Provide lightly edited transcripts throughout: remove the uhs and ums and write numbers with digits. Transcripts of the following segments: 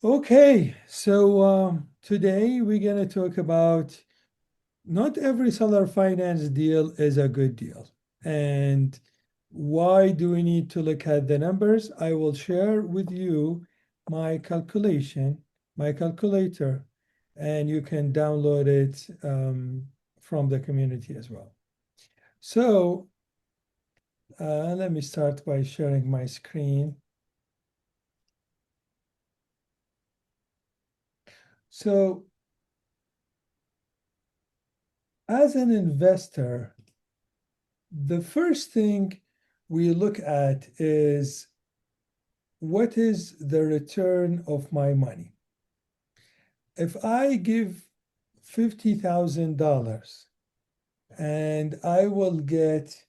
Okay, so today we're going to talk about not every seller finance deal is a good deal. And why do we need to look at the numbers? I will share with you my calculation, my calculator, and you can download it from the community as well. So let me start by sharing my screen. So as an investor, the first thing we look at is what is the return of my money? If I give $50,000 and I will get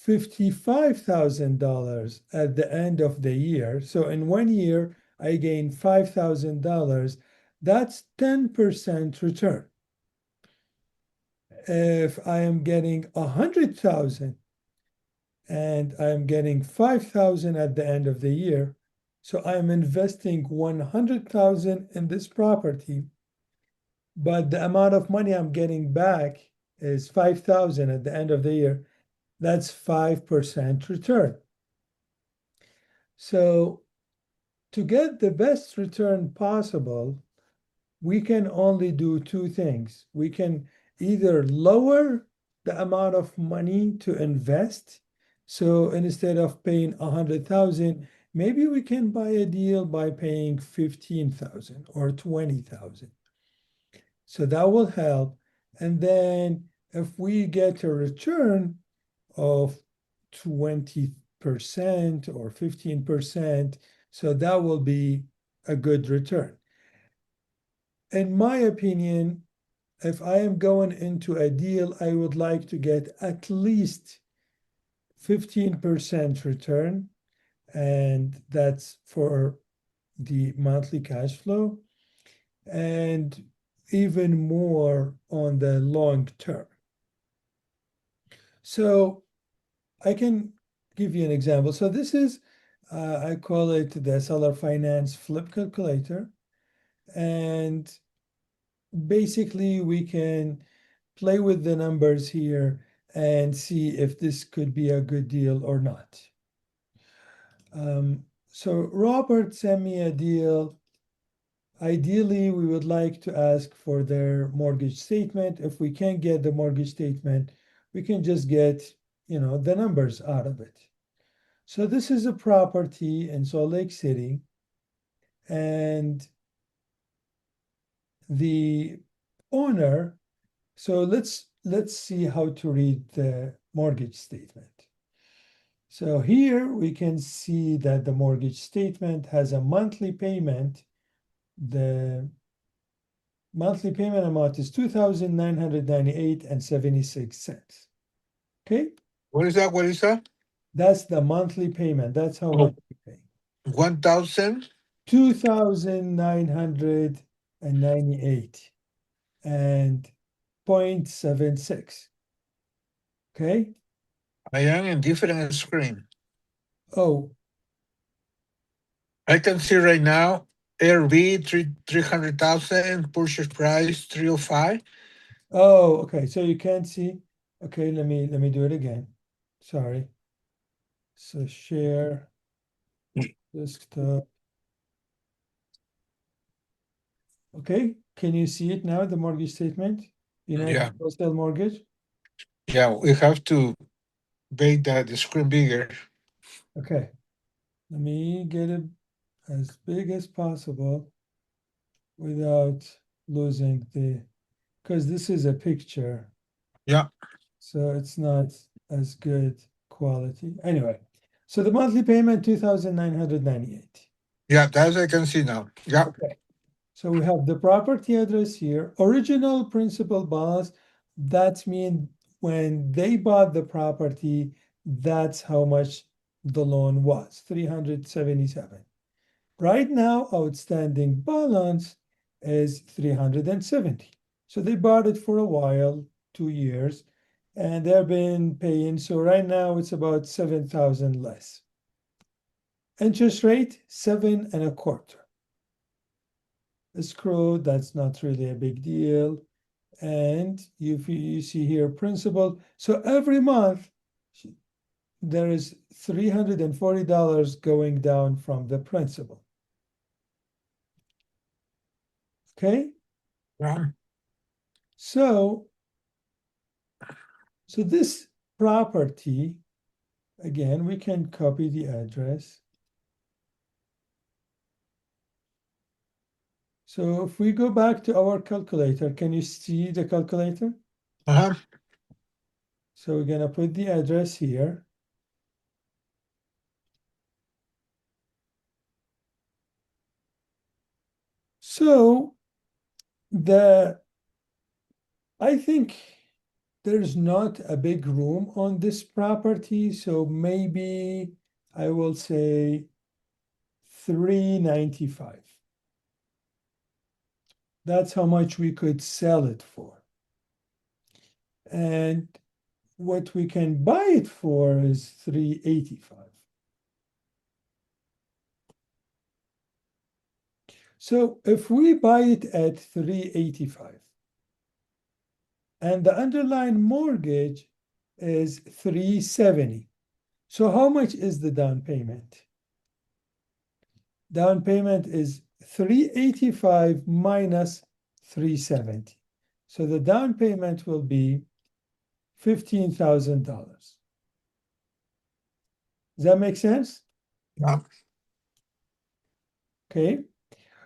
$55,000 at the end of the year, so in 1 year I gain $5,000, that's 10% return. If I am getting 100,000 and I'm getting 5,000 at the end of the year, so I'm investing 100,000 in this property, but the amount of money I'm getting back is 5,000 at the end of the year. That's 5% return. So to get the best return possible, we can only do two things. We can either lower the amount of money to invest. So instead of paying 100,000, maybe we can buy a deal by paying 15,000 or 20,000. So that will help. And then if we get a return of 20% or 15%, so that will be a good return. In my opinion, if I am going into a deal, I would like to get at least 15% return, and that's for the monthly cash flow, and even more on the long term. So I can give you an example. So this is, I call it the seller finance flip calculator. And basically we can play with the numbers here and see if this could be a good deal or not. So Robert sent me a deal. Ideally, we would like to ask for their mortgage statement. If we can't get the mortgage statement, we can just get, the numbers out of it. So this is a property in Salt Lake City, and the owner, so let's see how to read the mortgage statement. So here we can see that the mortgage statement has a monthly payment. The monthly payment amount is $2,998.76. Okay, What is that? What is that? that's the monthly payment. That's how much Oh, we pay. 1,000. 2,998 and 0.76. Okay. I am in different screen. Oh, I can see right now ARV 300,000, purchase price 305. oh, okay. So you can't see. Okay, let me do it again. Sorry. So share desktop. Okay, can you see it now? The mortgage statement, United Yeah, Coastal Mortgage. yeah. We have to make the screen bigger. Okay, let me get it as big as possible without losing because this is a picture, Yeah, so it's not as good quality. Anyway, so the monthly payment 2,998. yeah. That I can see now. Yeah, Okay, so we have the property address here, original principal balance. That means when they bought the property, that's how much the loan was, 377. Right now, outstanding balance is 370. So they bought it for a while, 2 years, and they've been paying. So right now it's about 7,000 less. Interest rate, 7.25. escrow, that's not really a big deal. And you see here principal. So every month there is $340 going down from the principal. Okay, Yeah. so this property, again, we can copy the address. So if we go back to our calculator, can you see the calculator? Uh-huh. So we're gonna put the address here. So I think there's not a big room on this property, so maybe I will say $395. That's how much we could sell it for. And what we can buy it for is $385. So if we buy it at $385 and the underlying mortgage is $370, so how much is the down payment? Down payment is $385 minus $370. So the down payment will be $15,000. Does that make sense? Yeah. Okay.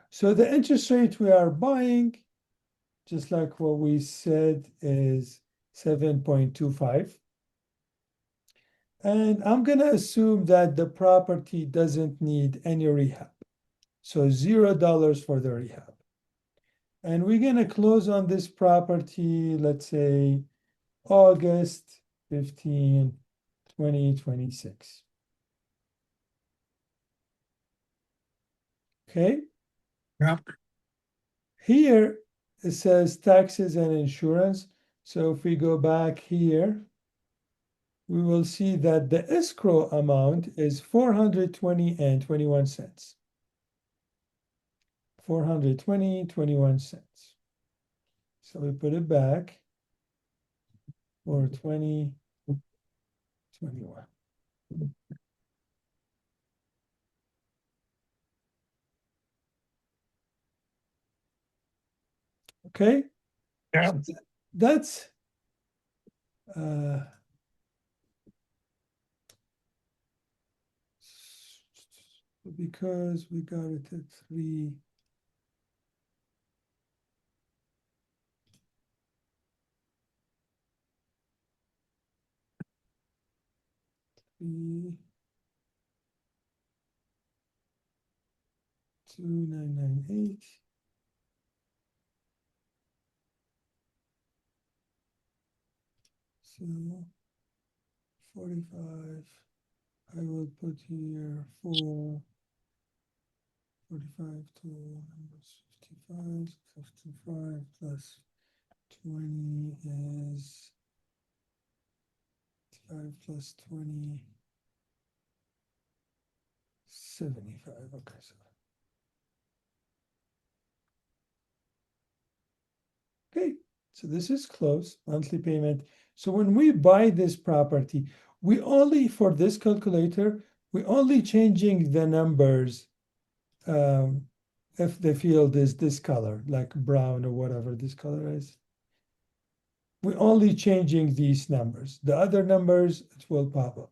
So the interest rate we are buying, just like what we said, is 7.25. And I'm going to assume that the property doesn't need any rehab. So $0 for the rehab. And we're going to close on this property, let's say August 15, 2026. Okay. Yeah. Here it says taxes and insurance. So if we go back here, we will see that the escrow amount is $420.21. 420.21. So we put it back for 2021. Okay. Yeah. So that's because we got it at 3. Two 998. So 45. I will put here 45 to 55. 55 plus 20 is 5 plus 20. 75. Okay, so okay, so this is close, monthly payment. So when we buy this property, we only, for this calculator, we only changing the numbers if the field is this color, like brown or whatever this color is. We're only changing these numbers. The other numbers, it will pop up.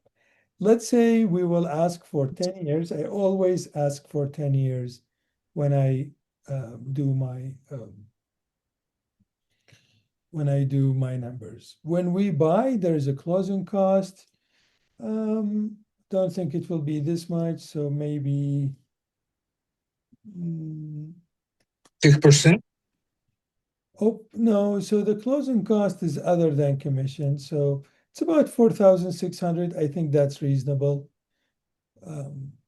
Let's say we will ask for 10 years. I always ask for 10 years when I do my numbers. When we buy, there's a closing cost. Don't think it will be this much, so maybe 6%. oh no, so the closing cost is other than commission, so it's about 4,600. I think that's reasonable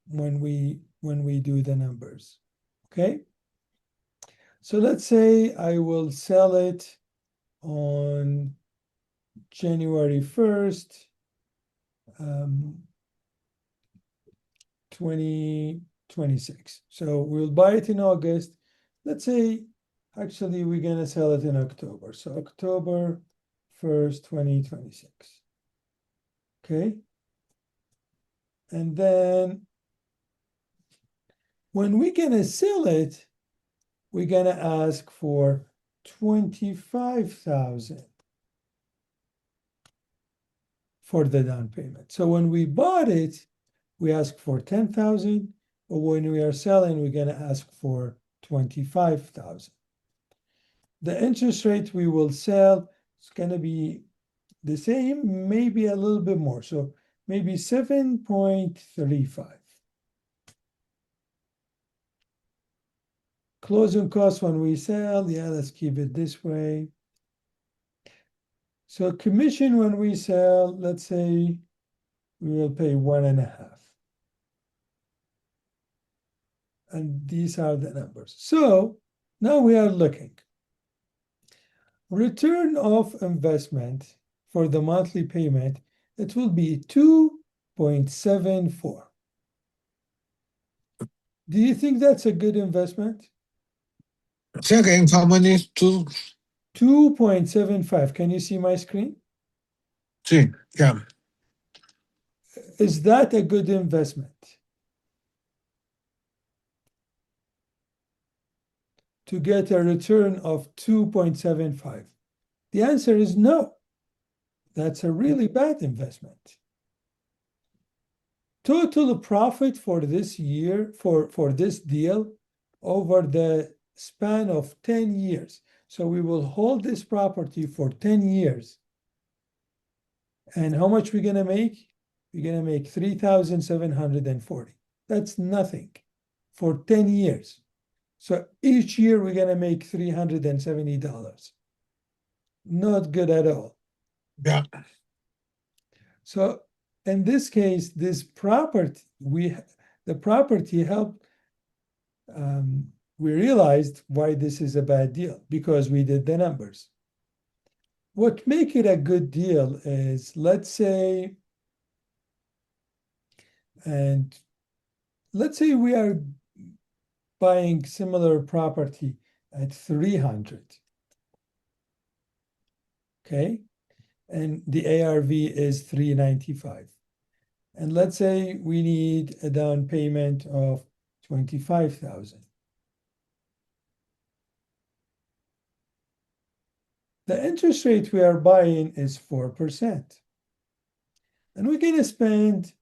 when we do the numbers. Okay, so let's say I will sell it on January 1st, 2026. So we'll buy it in August. let's say, actually, we're gonna sell it in October. So October 1st, 2026. Okay. And then when we're gonna sell it, we're gonna ask for 25,000 for the down payment. So when we bought it, we asked for 10,000, but when we are selling, we're gonna ask for 25,000. The interest rate we will sell is gonna be the same, maybe a little bit more. So maybe 7.35. Closing costs when we sell, yeah, let's keep it this way. So commission when we sell, let's say we will pay 1.5. And these are the numbers. So now we are looking. Return of investment for the monthly payment, it will be 2.74. Do you think that's a good investment? Say again, how many? 2.75. Can you see my screen? Sí, yeah. Is that a good investment? To get a return of 2.75? The answer is no. That's a really bad investment. Total profit for this year, for this deal, over the span of 10 years. So we will hold this property for 10 years. And how much we're gonna make? We're gonna make 3,740. That's nothing for 10 years. So each year we're gonna make $370. Not good at all. Yeah. So in this case, this property, the property helped. We realized why this is a bad deal because we did the numbers. What make it a good deal is, let's say, we are buying similar property at 300. Okay, and the ARV is 395. And let's say we need a down payment of 25,000. The interest rate we are buying is 4%. And we're gonna spend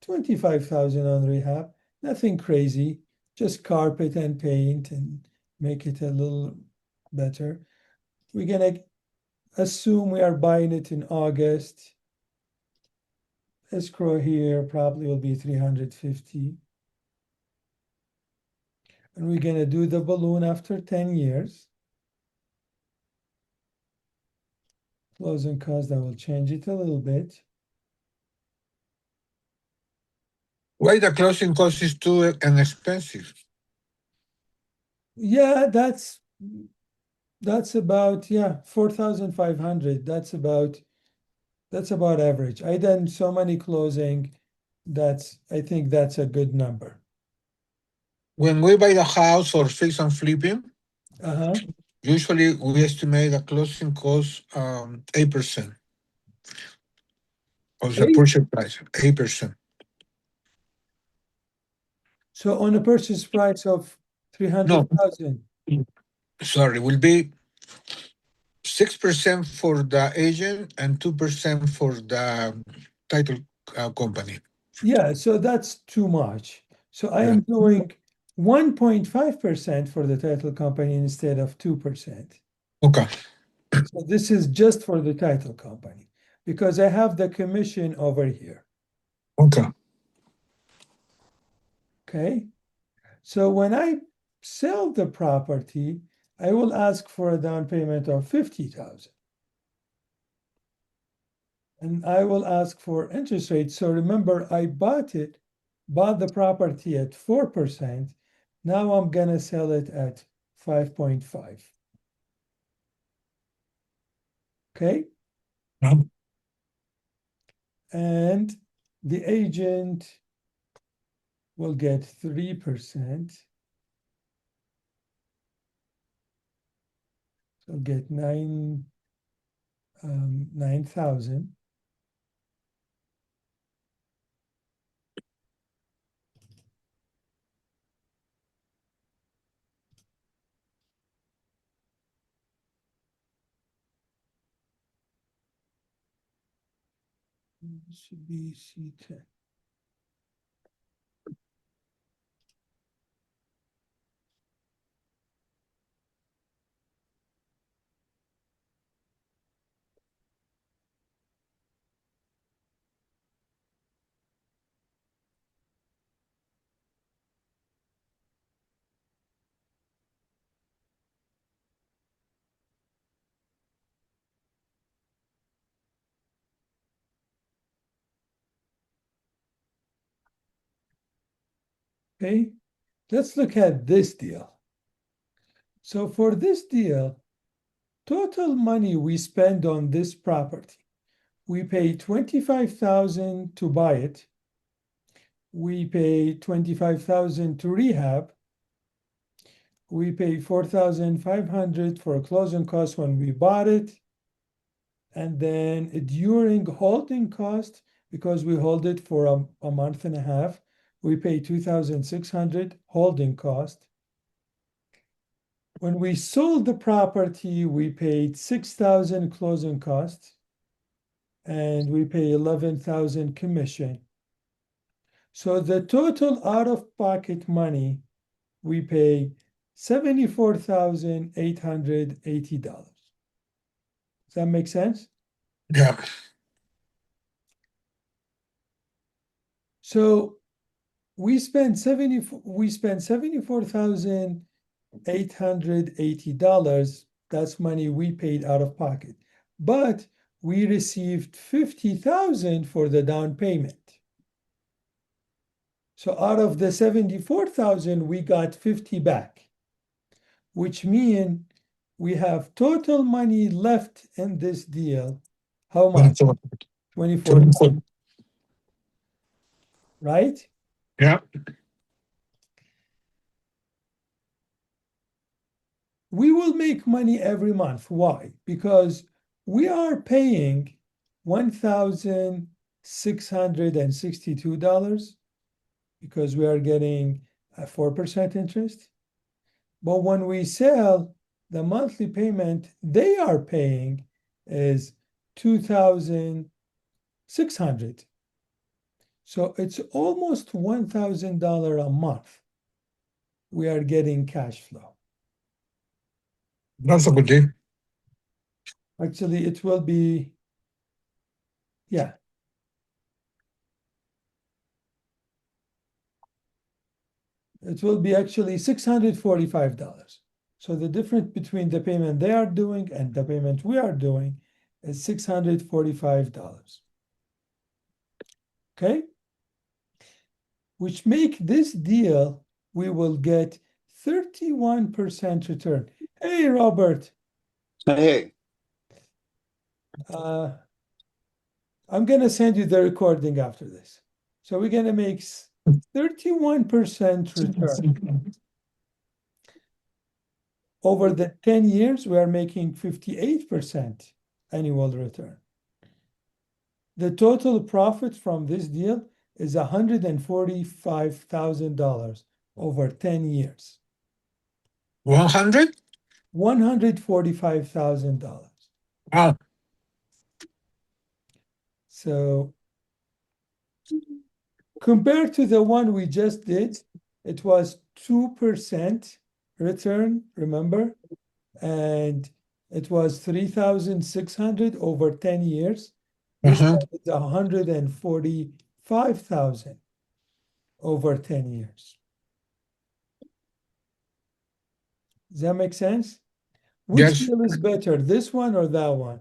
25,000 on rehab, nothing crazy, just carpet and paint and make it a little better. We're gonna assume we are buying it in August. Escrow here probably will be 350. And we're gonna do the balloon after 10 years. Closing cost, I will change it a little bit. Why the closing cost is too inexpensive? Yeah, that's about, yeah, 4,500. That's about average. I done so many closing, I think that's a good number. When we buy the house or fix and flipping, Uh-huh. usually we estimate the closing cost 8% of the Eight? purchase price. 8%. So on a purchase price of No, 300,000. sorry, will be 6% for the agent and 2% for the title company. Yeah, so that's too much. So I Yeah. am doing 1.5% for the title company instead of 2%. Okay. So this is just for the title company because I have the commission over here. Okay. Okay. So when I sell the property, I will ask for a down payment of 50,000. And I will ask for interest rate. So remember, I bought the property at 4%. Now I'm gonna sell it at 5.5. Okay. And the agent will get 3%. So get 9,000. This should be C10. Okay, let's look at this deal. So for this deal, total money we spend on this property, we pay 25,000 to buy it. We pay 25,000 to rehab. We pay 4,500 for closing costs when we bought it. And then during holding cost, because we hold it for a month and a half, we pay 2,600 holding cost. When we sold the property, we paid 6,000 closing costs, and we pay 11,000 commission. So the total out-of-pocket money, we pay $74,880. Does that make sense? Yeah. So we spent $74,880. That's money we paid out of pocket. But we received 50,000 for the down payment. So out of the 74,000, we got 50 back, which means we have total money left in this deal. How much? 24, 24. right? Yeah. We will make money every month. Why? Because we are paying $1,662 because we are getting a 4% interest. But when we sell, the monthly payment they are paying is $2,600. So it's almost $1,000 a month we are getting cash flow. That's a good deal. Actually, it will be, yeah. It will be actually $645. So the difference between the payment they are doing and the payment we are doing is $645. Okay? Which make this deal, we will get 31% return. Hey, Robert. Hey, I'm going to send you the recording after this. So we're going to make 31% return. Over the 10 years, we are making 58% annual return. The total profit from this deal is $145,000 over 10 years. 100? $145,000. Wow. So compared to the one we just did, it was 2% return, remember? And it was 3,600 over 10 years. This one is 145,000 over 10 years. Does that make sense? Which Yes. deal is better, this one or that one?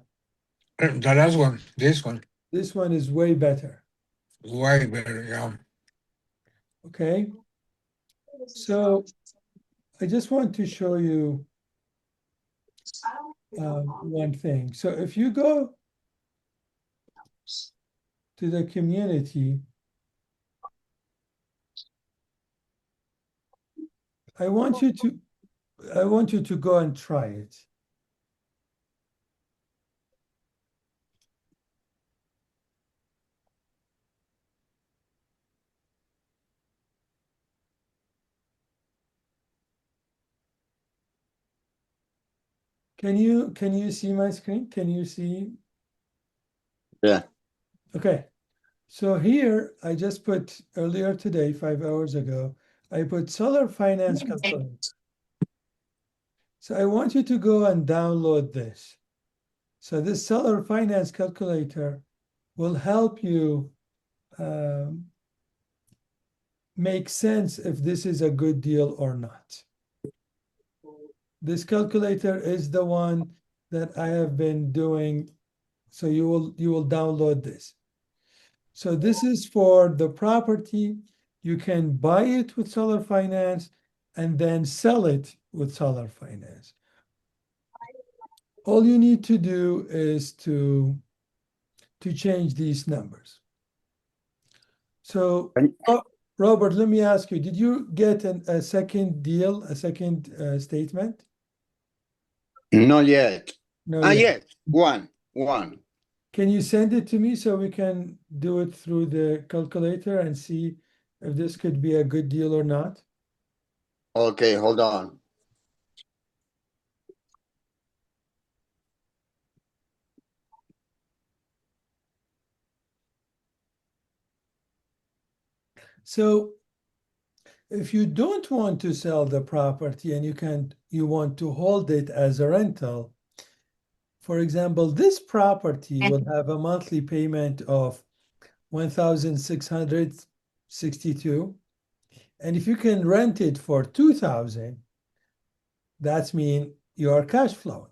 The last one, this one, This one is way better. way better. Yeah. Okay. So I just want to show you one thing. So if you go to the community, I want you to go and try it. Can you see my screen? Can you see? Yeah. Okay. So here I just put earlier today, 5 hours ago, I put solar finance calculator. So I want you to go and download this. So this solar finance calculator will help you make sense if this is a good deal or not. This calculator is the one that I have been doing. So you will download this. So this is for the property. You can buy it with solar finance and then sell it with solar finance. All you need to do is to change these numbers. So Robert, let me ask you, did you get a second deal, a second statement? Not yet. No, Yes. One. Can you send it to me so we can do it through the calculator and see if this could be a good deal or not? Okay, hold on. So if you don't want to sell the property and you want to hold it as a rental, for example, this property will have a monthly payment of 1,662. And if you can rent it for 2,000, that means you are cash flowing.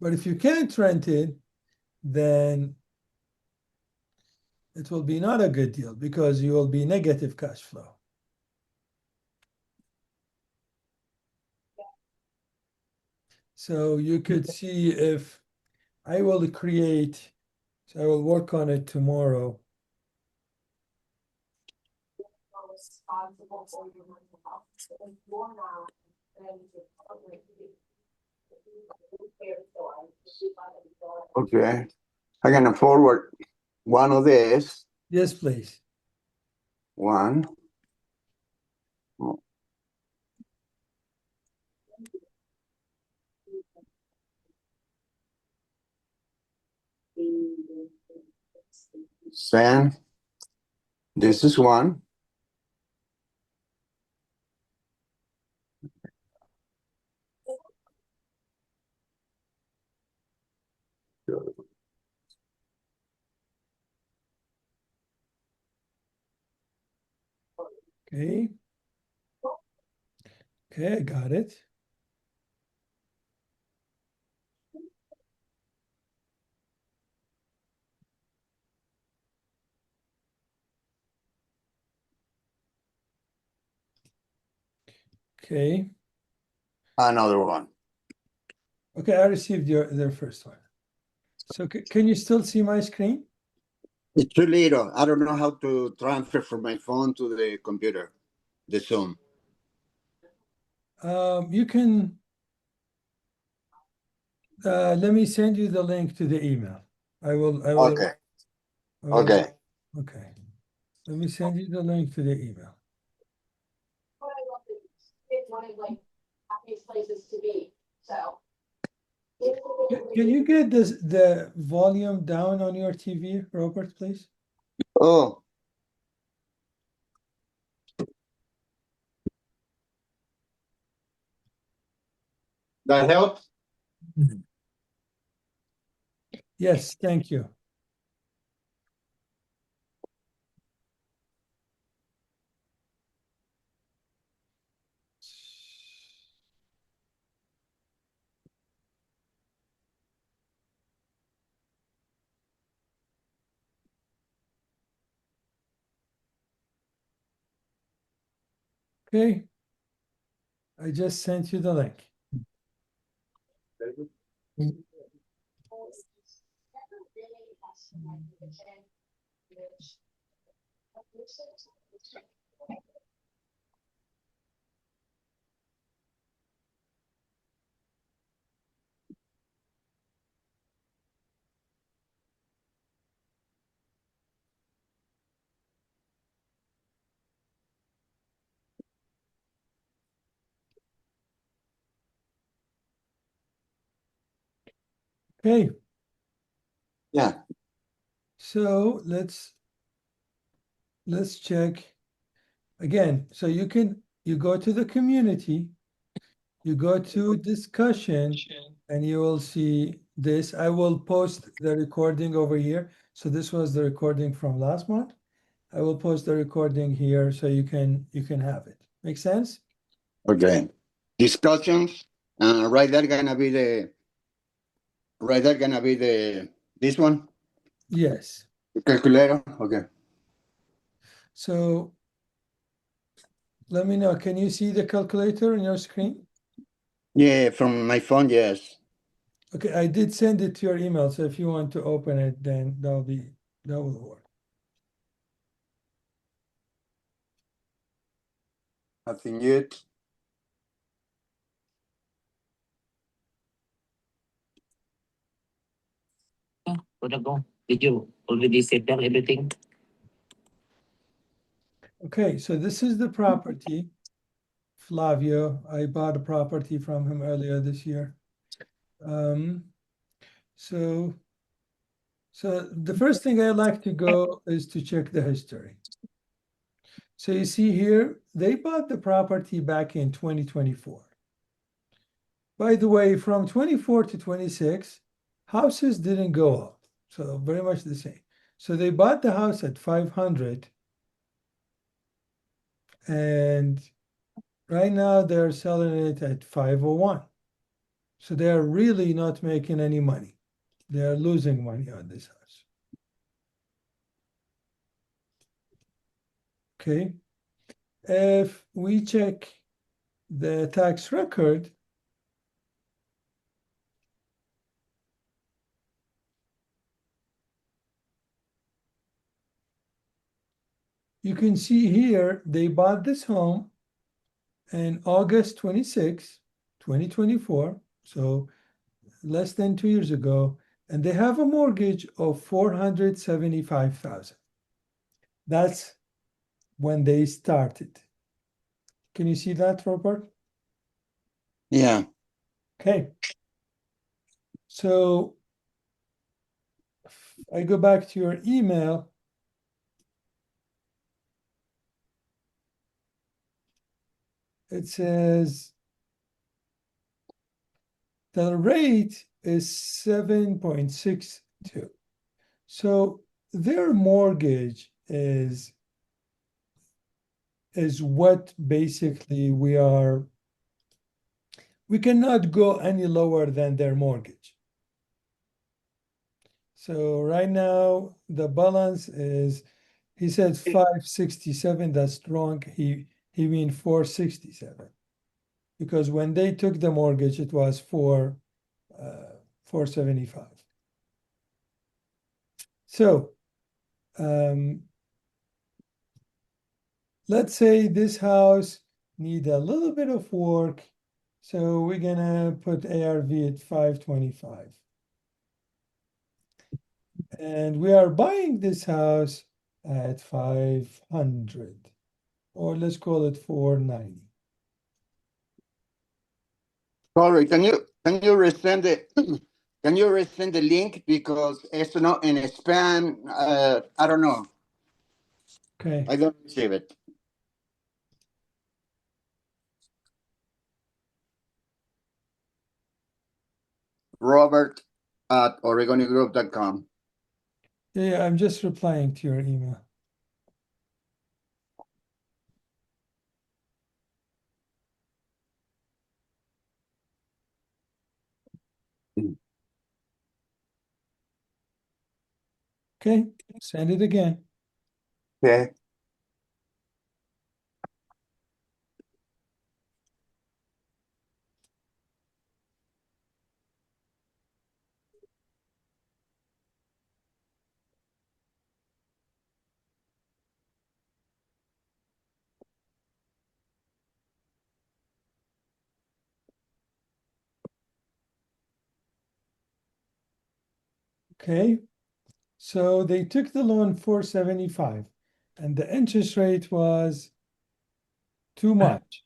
But if you can't rent it, then it will be not a good deal because you will be negative cash flow. So you could see if I will create, so I will work on it tomorrow. Responsible for your mental health. So if you're not, then you're probably Okay. I'm gonna forward one of this. Yes, please. One. Send. This is one. Okay. Okay, I got it. Okay. Another one. Okay, I received the first one. So can you still see my screen? It's too little. I don't know how to transfer from my phone to the computer, the Zoom. You can, let me send you the link to the email. I will. Okay. Okay. Okay. Let me send you the link to the email. It's one of like happiest places to be. So. Can you get the volume down on your TV, Robert, please? Oh. That helps? Yes, thank you. Okay. I just sent you the link. Okay, Yeah, so let's check again. So you go to the community, you go to discussion, and you will see this. I will post the recording over here. So this was the recording from last month. I will post the recording here so you can have it. Make sense? okay. Discussions, right there gonna be this one, Yes. the calculator, okay. So let me know. Can you see the calculator on your screen? Yeah, from my phone, yes. Okay, I did send it to your email. So if you want to open it, then that will work. Nothing yet. Did you already set down everything? Okay, so this is the property. Flavio, I bought a property from him earlier this year. So the first thing I like to go is to check the history. So you see here, they bought the property back in 2024. By the way, from 24 to 26, houses didn't go up. So very much the same. So they bought the house at 500. And right now they're selling it at 501. So they are really not making any money. They are losing money on this house. Okay. If we check the tax record, you can see here they bought this home in August 26, 2024, so less than 2 years ago, and they have a mortgage of 475,000. That's when they started. Can you see that, Robert? Yeah, Okay. So I go back to your email. It says the rate is 7.62. So their mortgage is what basically we cannot go any lower than their mortgage. So right now the balance is, he said 567, that's wrong. He mean 467. Because when they took the mortgage, it was 475. So let's say this house need a little bit of work. So we're gonna put ARV at 525. And we are buying this house at 500, or let's call it 490. sorry, can you resend it? Can you resend the link because it's not in spam? I don't know. Okay. I don't receive it. Robert at OregoniGroup.com. Yeah, I'm just replying to your email. Okay, send it again. Okay. Okay, so they took the loan 475, and the interest rate was too much.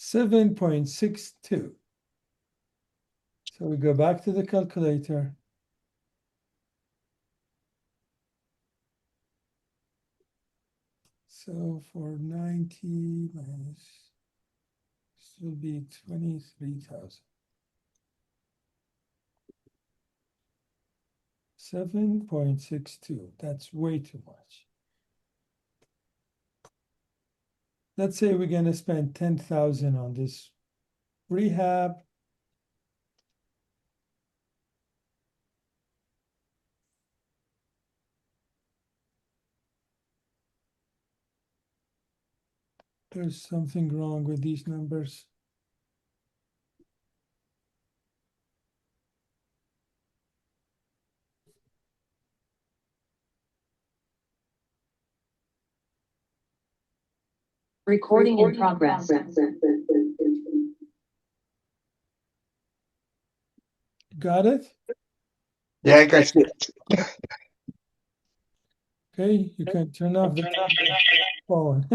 7.62. So we go back to the calculator. So for 90 minus, this will be 23,000. 7.62, that's way too much. Let's say we're gonna spend 10,000 on this rehab. There's something wrong with these numbers. Recording in progress. Got it? Yeah, I can see it. Okay, you can turn off the phone.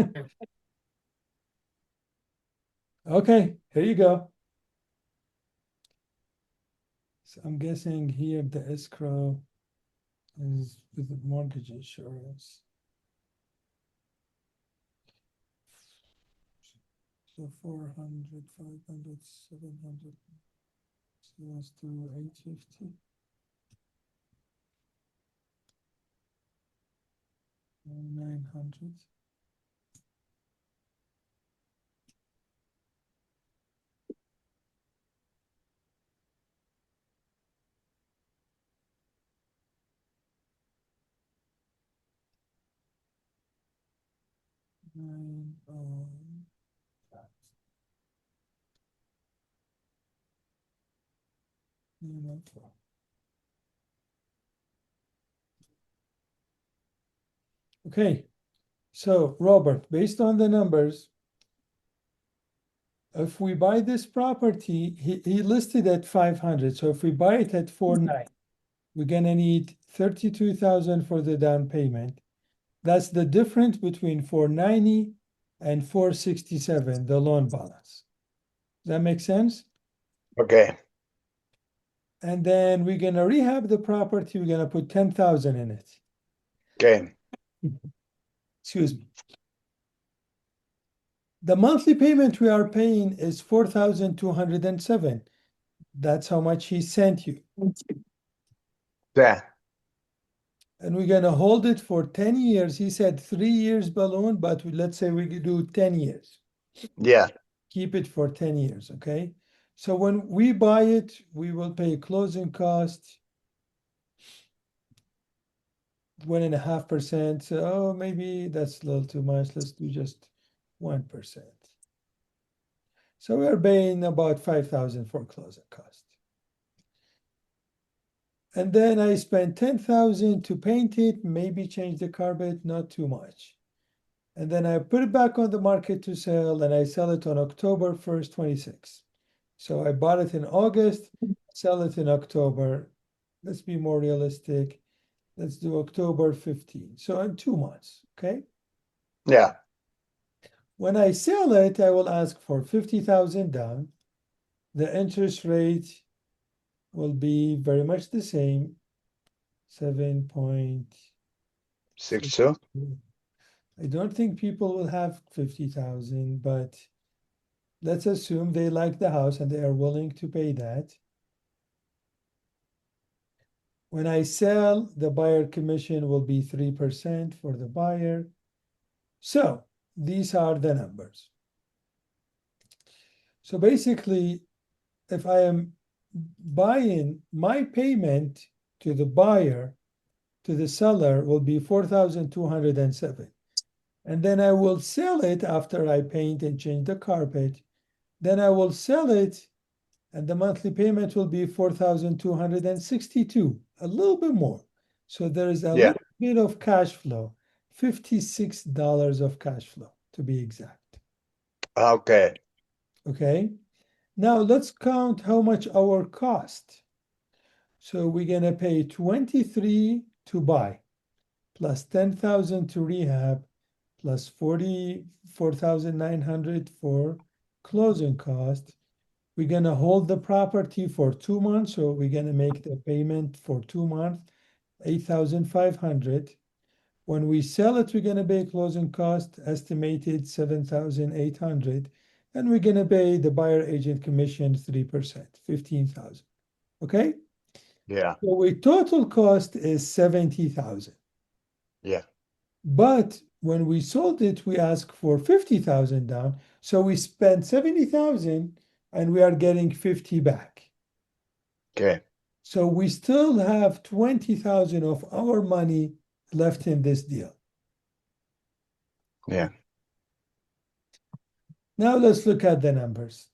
Okay, here you go. So I'm guessing here the escrow is with the mortgage insurance. So 400, 500, 700. So let's do 850. 900. Nine, four. Okay, so Robert, based on the numbers, if we buy this property, he listed at 500. So if we buy it at 4.9, we're gonna need 32,000 for the down payment. That's the difference between 490 and 467, the loan balance. Does that make sense? Okay, And then we're gonna rehab the property. We're gonna put 10,000 in it. okay, Excuse me. The monthly payment we are paying is 4,207. That's how much he sent you. yeah, And we're gonna hold it for 10 years. He said 3 years balloon, but let's say we could do 10 years. yeah, Keep it for 10 years, okay? So when we buy it, we will pay closing cost 1.5%. So, oh, maybe that's a little too much. Let's do just 1%. So we're paying about 5,000 for closing cost. And then I spent 10,000 to paint it, maybe change the carpet, not too much. And then I put it back on the market to sell, and I sell it on October 1st, 26. So I bought it in August, sell it in October. Let's be more realistic. Let's do October 15. So in 2 months, okay? yeah, When I sell it, I will ask for 50,000 down. The interest rate will be very much the same, 7.62. 62. I don't think people will have 50,000, but let's assume they like the house and they are willing to pay that. When I sell, the buyer commission will be 3% for the buyer. So these are the numbers. So basically, if I am buying, my payment to the buyer, to the seller, will be 4,207. And then I will sell it after I paint and change the carpet. Then I will sell it, and the monthly payment will be 4,262, a little bit more. So there is a Yeah. little bit of cash flow, $56 of cash flow to be exact. Okay, Okay. Now let's count how much our cost. So we're gonna pay 23 to buy, plus 10,000 to rehab, plus 44,900 for closing cost. We're gonna hold the property for 2 months, so we're gonna make the payment for 2 months, 8,500. When we sell it, we're gonna pay closing cost estimated 7,800, and we're gonna pay the buyer agent commission 3%, 15,000. Okay? Yeah, So our total cost is 70,000. yeah, But when we sold it, we asked for 50,000 down. So we spent 70,000 and we are getting 50 back. okay, So we still have 20,000 of our money left in this deal. yeah, Now let's look at the numbers.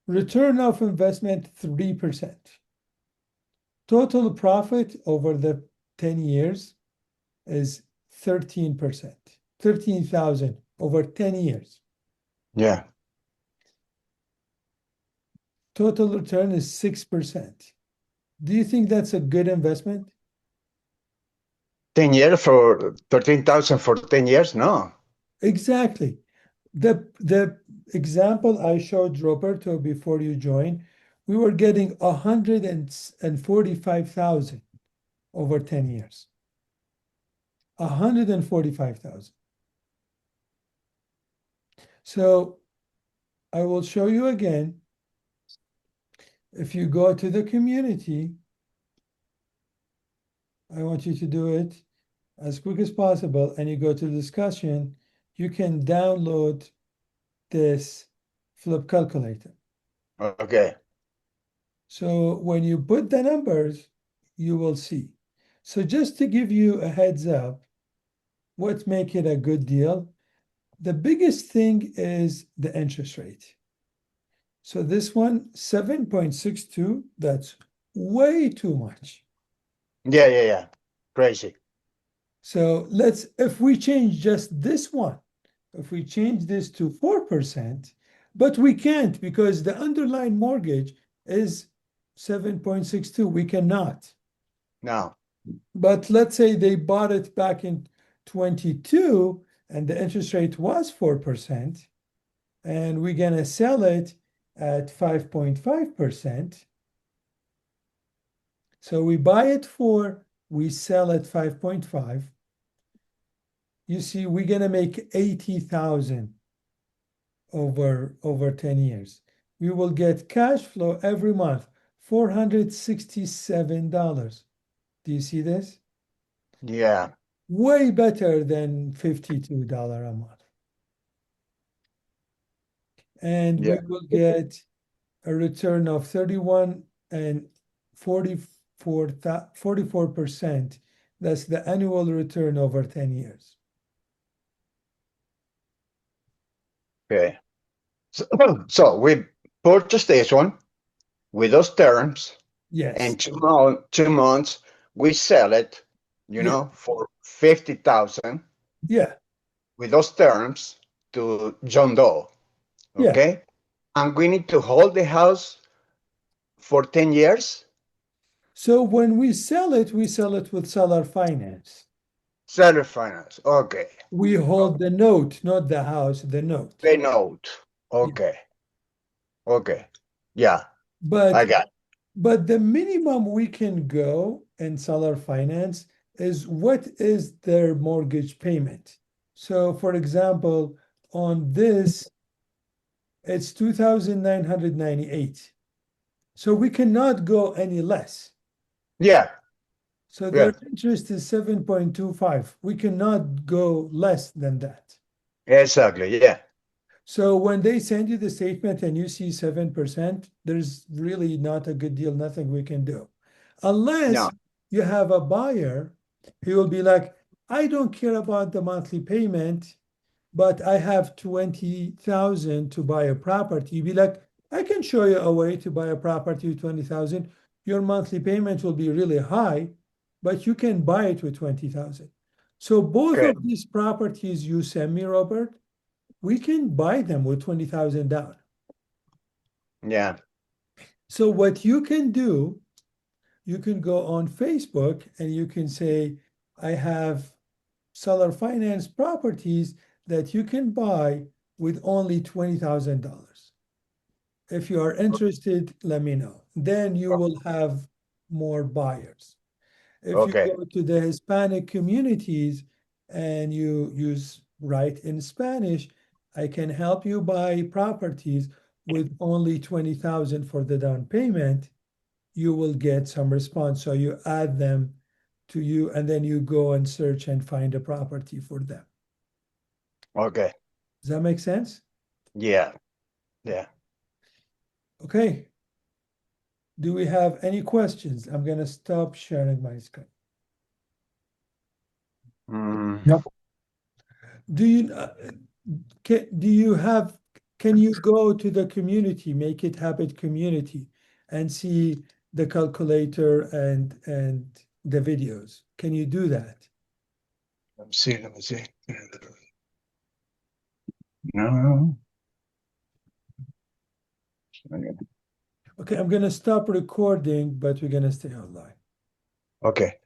Return of investment 3%. Total profit over the 10 years is 13%. 13,000 over 10 years. yeah. Total return is 6%. Do you think that's a good investment? 10 years for 13,000 for 10 years? No. Exactly. The example I showed Roberto before you joined, we were getting 145,000 over 10 years. 145,000. So I will show you again. If you go to the community, I want you to do it as quick as possible, and you go to discussion, you can download this flip calculator. Okay. So when you put the numbers, you will see. So just to give you a heads up, what make it a good deal? The biggest thing is the interest rate. So this one, 7.62, that's way too much. Yeah, yeah, yeah. Crazy. So if we change just this one, if we change this to 4%, but we can't because the underlying mortgage is 7.62, we cannot. No. But let's say they bought it back in 22 and the interest rate was 4%, and we're gonna sell it at 5.5%. So we buy it for, we sell at 5.5. You see, we're gonna make 80,000 over 10 years. We will get cash flow every month, $467. Do you see this? Yeah. Way better than $52 a month. And we Yeah. will get a return of 31 and 44%. That's the annual return over 10 years. Okay. So we purchased this one with those terms. Yes. And 2 months, we sell it, Yeah. for 50,000 Yeah. with those terms to John Doe. Yeah. Okay. And we need to hold the house for 10 years. So when we sell it with seller finance. Seller finance. Okay. We hold the note, not the house, the note. The note. Okay. Okay. Yeah. I But got it. But the minimum we can go in seller finance is what is their mortgage payment. So for example, on this, it's 2,998. So we cannot go any less. Yeah. So Yeah. their interest is 7.25. We cannot go less than that. Exactly. Yeah. So when they send you the statement and you see 7%, there's really not a good deal, nothing we can do. Unless No. you have a buyer, he will be like, I don't care about the monthly payment, but I have 20,000 to buy a property. You'd be like, I can show you a way to buy a property with 20,000. Your monthly payment will be really high, but you can buy it with 20,000. So both Okay. of these properties you send me, Robert, we can buy them with 20,000 down. Yeah. So what you can do, you can go on Facebook and you can say, I have seller finance properties that you can buy with only $20,000. If you are interested, let me know. Then you will have more buyers. If you Okay. go to the Hispanic communities and you write in Spanish, I can help you buy properties with only 20,000 for the down payment. You will get some response. So you add them to you, and then you go and search and find a property for them. Okay. Does that make sense? Yeah. Yeah. Okay. Do we have any questions? I'm gonna stop sharing my screen. Mm, Do you can you go to the community, Make It Habit community, and see the calculator and the videos? Can you do that? Let me see. Let me see. No. Okay, I'm gonna stop recording, but we're gonna stay online. Okay.